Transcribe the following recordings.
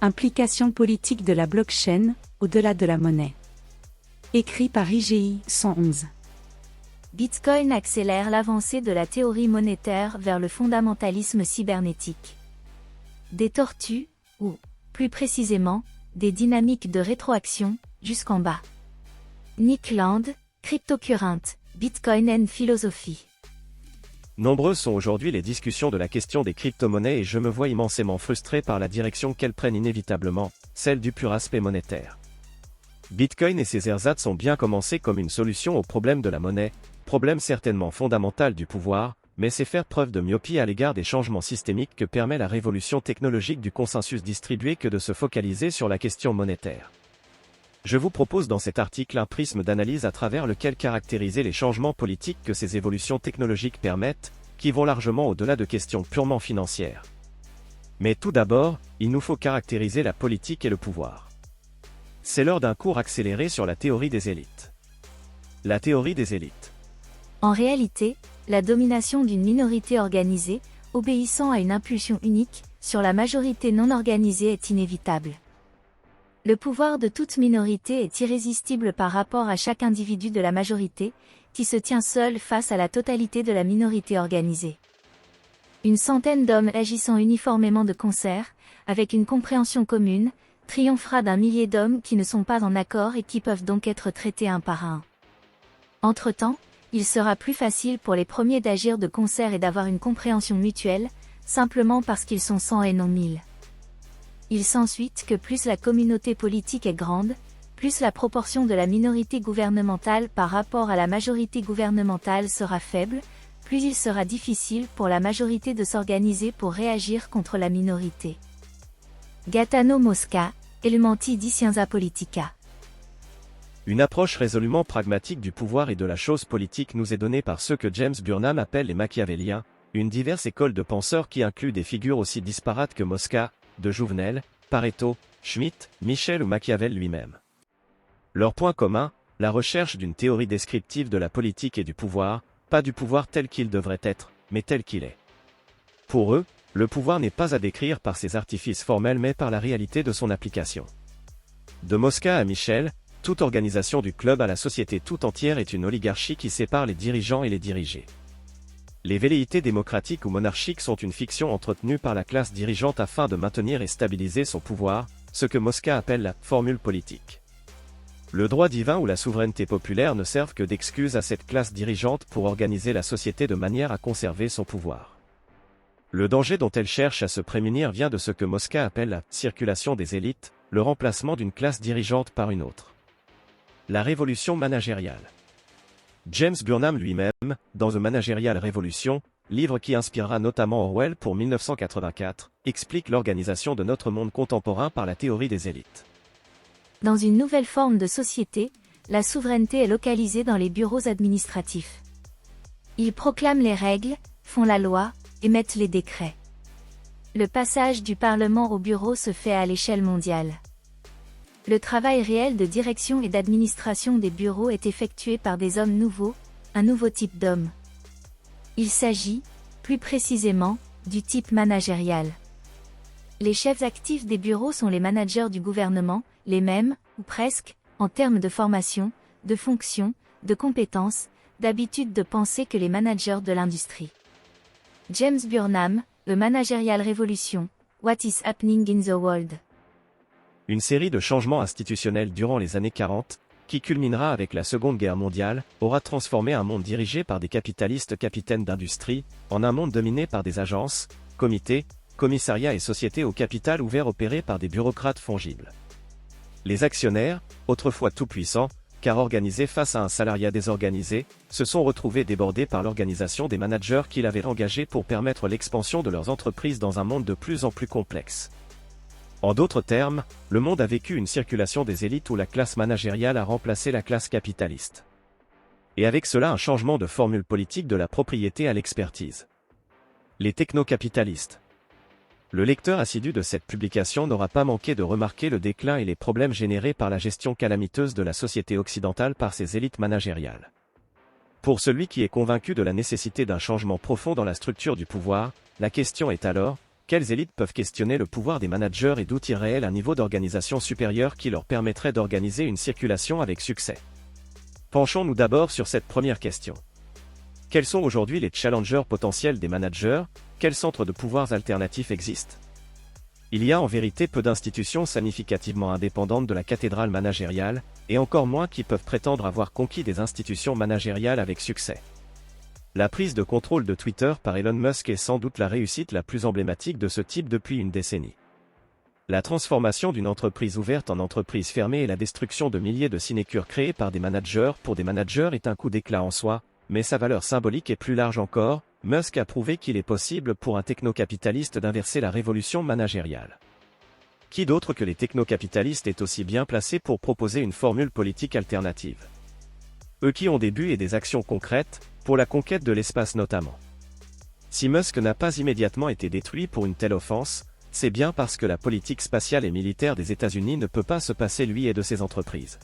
Implications politiques de la blockchain, au-delà de la monnaie. Écrit par IGI 111. Bitcoin accélère l'avancée de la théorie monétaire vers le fondamentalisme cybernétique. Des tortues, ou, plus précisément, des dynamiques de rétroaction, jusqu'en bas. Nick Land, Cryptocurrent, Bitcoin and Philosophy. Nombreuses sont aujourd'hui les discussions de la question des crypto-monnaies et je me vois immensément frustré par la direction qu'elles prennent inévitablement, celle du pur aspect monétaire. Bitcoin et ses ersatz ont bien commencé comme une solution au problème de la monnaie, problème certainement fondamental du pouvoir, mais c'est faire preuve de myopie à l'égard des changements systémiques que permet la révolution technologique du consensus distribué que de se focaliser sur la question monétaire. Je vous propose dans cet article un prisme d'analyse à travers lequel caractériser les changements politiques que ces évolutions technologiques permettent, qui vont largement au-delà de questions purement financières. Mais tout d'abord, il nous faut caractériser la politique et le pouvoir. C'est l'heure d'un cours accéléré sur la théorie des élites. La théorie des élites. En réalité, la domination d'une minorité organisée, obéissant à une impulsion unique, sur la majorité non organisée est inévitable. Le pouvoir de toute minorité est irrésistible par rapport à chaque individu de la majorité, qui se tient seul face à la totalité de la minorité organisée. Une centaine d'hommes agissant uniformément de concert, avec une compréhension commune, triomphera d'un millier d'hommes qui ne sont pas en accord et qui peuvent donc être traités un par un. Entre-temps, il sera plus facile pour les premiers d'agir de concert et d'avoir une compréhension mutuelle, simplement parce qu'ils sont 100 et non 1000. Il s'ensuit que plus la communauté politique est grande, plus la proportion de la minorité gouvernementale par rapport à la majorité gouvernementale sera faible, plus il sera difficile pour la majorité de s'organiser pour réagir contre la minorité. Gaetano Mosca, Elementi di Scienza Politica. Une approche résolument pragmatique du pouvoir et de la chose politique nous est donnée par ceux que James Burnham appelle les machiavéliens, une diverse école de penseurs qui inclut des figures aussi disparates que Mosca, de Jouvenel, Pareto, Schmitt, Michel ou Machiavel lui-même. Leur point commun, la recherche d'une théorie descriptive de la politique et du pouvoir, pas du pouvoir tel qu'il devrait être, mais tel qu'il est. Pour eux, le pouvoir n'est pas à décrire par ses artifices formels mais par la réalité de son application. De Mosca à Michel, toute organisation du club à la société tout entière est une oligarchie qui sépare les dirigeants et les dirigés. Les velléités démocratiques ou monarchiques sont une fiction entretenue par la classe dirigeante afin de maintenir et stabiliser son pouvoir, ce que Mosca appelle la formule politique. Le droit divin ou la souveraineté populaire ne servent que d'excuse à cette classe dirigeante pour organiser la société de manière à conserver son pouvoir. Le danger dont elle cherche à se prémunir vient de ce que Mosca appelle la circulation des élites, le remplacement d'une classe dirigeante par une autre. La révolution managériale. James Burnham lui-même, dans The Managerial Revolution, livre qui inspirera notamment Orwell pour 1984, explique l'organisation de notre monde contemporain par la théorie des élites. Dans une nouvelle forme de société, la souveraineté est localisée dans les bureaux administratifs. Ils proclament les règles, font la loi, émettent les décrets. Le passage du Parlement au bureau se fait à l'échelle mondiale. Le travail réel de direction et d'administration des bureaux est effectué par des hommes nouveaux, un nouveau type d'hommes. Il s'agit, plus précisément, du type managérial. Les chefs actifs des bureaux sont les managers du gouvernement, les mêmes, ou presque, en termes de formation, de fonction, de compétences, d'habitude de penser que les managers de l'industrie. James Burnham, The Managerial Revolution, What is Happening in the World? Une série de changements institutionnels durant les années 40, qui culminera avec la Seconde Guerre mondiale, aura transformé un monde dirigé par des capitalistes capitaines d'industrie, en un monde dominé par des agences, comités, commissariats et sociétés au capital ouvert opérés par des bureaucrates fongibles. Les actionnaires, autrefois tout-puissants, car organisés face à un salariat désorganisé, se sont retrouvés débordés par l'organisation des managers qu'ils avaient engagés pour permettre l'expansion de leurs entreprises dans un monde de plus en plus complexe. En d'autres termes, le monde a vécu une circulation des élites où la classe managériale a remplacé la classe capitaliste. Et avec cela un changement de formule politique de la propriété à l'expertise. Les technocapitalistes. Le lecteur assidu de cette publication n'aura pas manqué de remarquer le déclin et les problèmes générés par la gestion calamiteuse de la société occidentale par ses élites managériales. Pour celui qui est convaincu de la nécessité d'un changement profond dans la structure du pouvoir, la question est alors, quelles élites peuvent questionner le pouvoir des managers et d'où tirent-elles un niveau d'organisation supérieur qui leur permettrait d'organiser une circulation avec succès? Penchons-nous d'abord sur cette première question. Quels sont aujourd'hui les challengers potentiels des managers? Quels centres de pouvoirs alternatifs existent? Il y a en vérité peu d'institutions significativement indépendantes de la cathédrale managériale, et encore moins qui peuvent prétendre avoir conquis des institutions managériales avec succès. La prise de contrôle de Twitter par Elon Musk est sans doute la réussite la plus emblématique de ce type depuis une décennie. La transformation d'une entreprise ouverte en entreprise fermée et la destruction de milliers de sinécures créées par des managers pour des managers est un coup d'éclat en soi, mais sa valeur symbolique est plus large encore. Musk a prouvé qu'il est possible pour un technocapitaliste d'inverser la révolution managériale. Qui d'autre que les technocapitalistes est aussi bien placé pour proposer une formule politique alternative? Eux qui ont des buts et des actions concrètes, pour la conquête de l'espace notamment. Si Musk n'a pas immédiatement été détruit pour une telle offense, c'est bien parce que la politique spatiale et militaire des États-Unis ne peut pas se passer lui et de ses entreprises.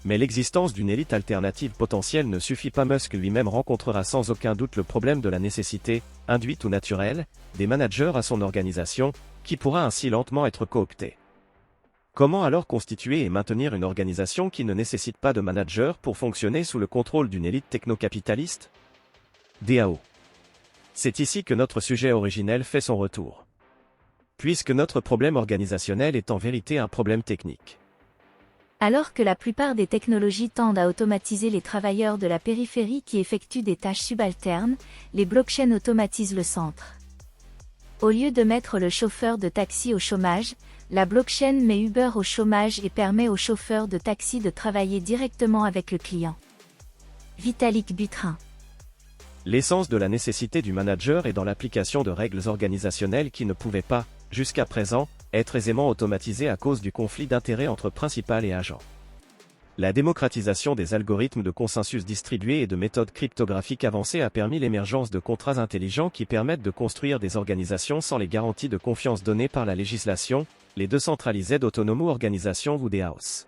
Mais l'existence d'une élite alternative potentielle ne suffit pas. Musk lui-même rencontrera sans aucun doute le problème de la nécessité, induite ou naturelle, des managers à son organisation, qui pourra ainsi lentement être cooptée. Comment alors constituer et maintenir une organisation qui ne nécessite pas de managers pour fonctionner sous le contrôle d'une élite technocapitaliste? DAO. C'est ici que notre sujet originel fait son retour. Puisque notre problème organisationnel est en vérité un problème technique. Alors que la plupart des technologies tendent à automatiser les travailleurs de la périphérie qui effectuent des tâches subalternes, les blockchains automatisent le centre. Au lieu de mettre le chauffeur de taxi au chômage, la blockchain met Uber au chômage et permet aux chauffeurs de taxi de travailler directement avec le client. Vitalik Buterin. L'essence de la nécessité du manager est dans l'application de règles organisationnelles qui ne pouvaient pas, jusqu'à présent, être aisément automatisées à cause du conflit d'intérêts entre principal et agent. La démocratisation des algorithmes de consensus distribués et de méthodes cryptographiques avancées a permis l'émergence de contrats intelligents qui permettent de construire des organisations sans les garanties de confiance données par la législation, les Decentralized Autonomous Organizations ou DAOs.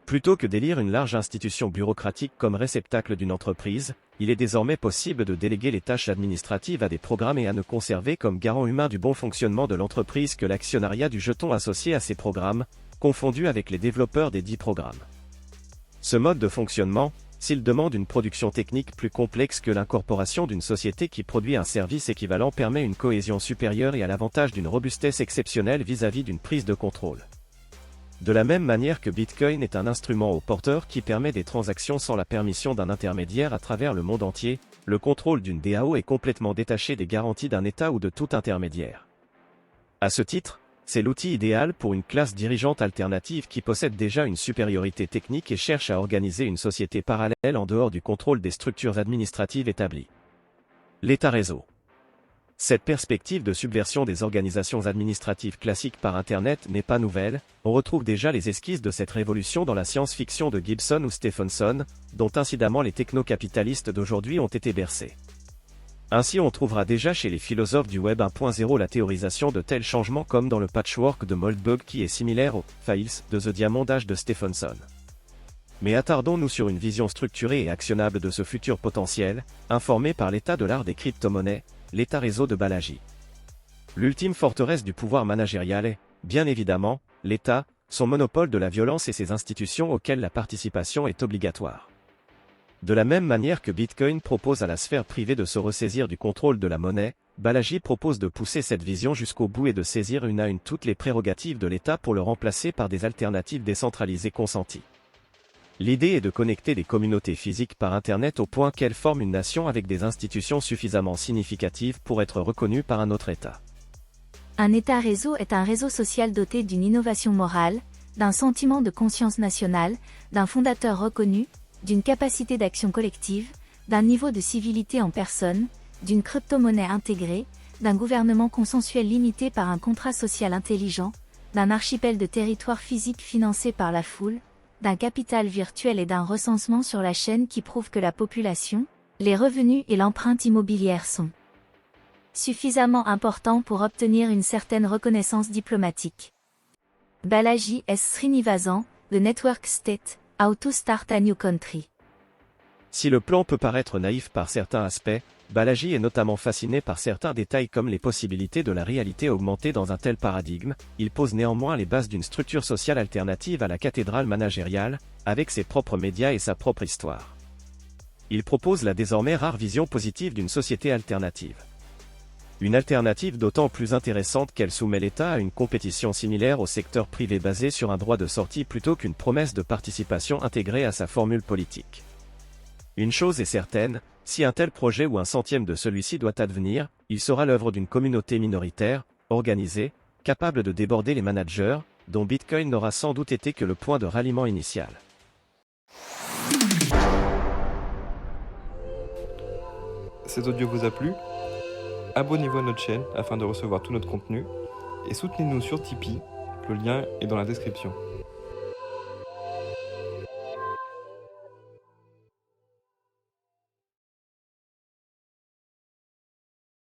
Plutôt que d'élire une large institution bureaucratique comme réceptacle d'une entreprise, il est désormais possible de déléguer les tâches administratives à des programmes et à ne conserver comme garant humain du bon fonctionnement de l'entreprise que l'actionnariat du jeton associé à ces programmes, confondu avec les développeurs des dits programmes. Ce mode de fonctionnement, s'il demande une production technique plus complexe que l'incorporation d'une société qui produit un service équivalent, permet une cohésion supérieure et a l'avantage d'une robustesse exceptionnelle vis-à-vis d'une prise de contrôle. De la même manière que Bitcoin est un instrument au porteur qui permet des transactions sans la permission d'un intermédiaire à travers le monde entier, le contrôle d'une DAO est complètement détaché des garanties d'un État ou de tout intermédiaire. À ce titre, c'est l'outil idéal pour une classe dirigeante alternative qui possède déjà une supériorité technique et cherche à organiser une société parallèle en dehors du contrôle des structures administratives établies. L'État-réseau. Cette perspective de subversion des organisations administratives classiques par Internet n'est pas nouvelle, on retrouve déjà les esquisses de cette révolution dans la science-fiction de Gibson ou Stephenson, dont incidemment les technocapitalistes d'aujourd'hui ont été bercés. Ainsi on trouvera déjà chez les philosophes du Web 1.0 la théorisation de tels changements comme dans le patchwork de Moldbug qui est similaire aux « Files » de The Diamond Age de Stephenson. Mais attardons-nous sur une vision structurée et actionnable de ce futur potentiel, informé par l'état de l'art des crypto-monnaies, l'État-réseau de Balaji. L'ultime forteresse du pouvoir managérial est, bien évidemment, l'État, son monopole de la violence et ses institutions auxquelles la participation est obligatoire. De la même manière que Bitcoin propose à la sphère privée de se ressaisir du contrôle de la monnaie, Balaji propose de pousser cette vision jusqu'au bout et de saisir une à une toutes les prérogatives de l'État pour le remplacer par des alternatives décentralisées consenties. L'idée est de connecter des communautés physiques par Internet au point qu'elles forment une nation avec des institutions suffisamment significatives pour être reconnues par un autre État. Un État-réseau est un réseau social doté d'une innovation morale, d'un sentiment de conscience nationale, d'un fondateur reconnu, d'une capacité d'action collective, d'un niveau de civilité en personne, d'une crypto-monnaie intégrée, d'un gouvernement consensuel limité par un contrat social intelligent, d'un archipel de territoires physiques financé par la foule, d'un capital virtuel et d'un recensement sur la chaîne qui prouve que la population, les revenus et l'empreinte immobilière sont suffisamment importants pour obtenir une certaine reconnaissance diplomatique. Balaji S. Srinivasan, The Network State, How to Start a New Country. Si le plan peut paraître naïf par certains aspects, Balaji est notamment fasciné par certains détails comme les possibilités de la réalité augmentée dans un tel paradigme. Il pose néanmoins les bases d'une structure sociale alternative à la cathédrale managériale, avec ses propres médias et sa propre histoire. Il propose la désormais rare vision positive d'une société alternative. Une alternative d'autant plus intéressante qu'elle soumet l'État à une compétition similaire au secteur privé basée sur un droit de sortie plutôt qu'une promesse de participation intégrée à sa formule politique. Une chose est certaine, si un tel projet ou un centième de celui-ci doit advenir, il sera l'œuvre d'une communauté minoritaire, organisée, capable de déborder les managers, dont Bitcoin n'aura sans doute été que le point de ralliement initial. Cet audio vous a plu ? Abonnez-vous à notre chaîne afin de recevoir tout notre contenu et soutenez-nous sur Tipeee, le lien est dans la description.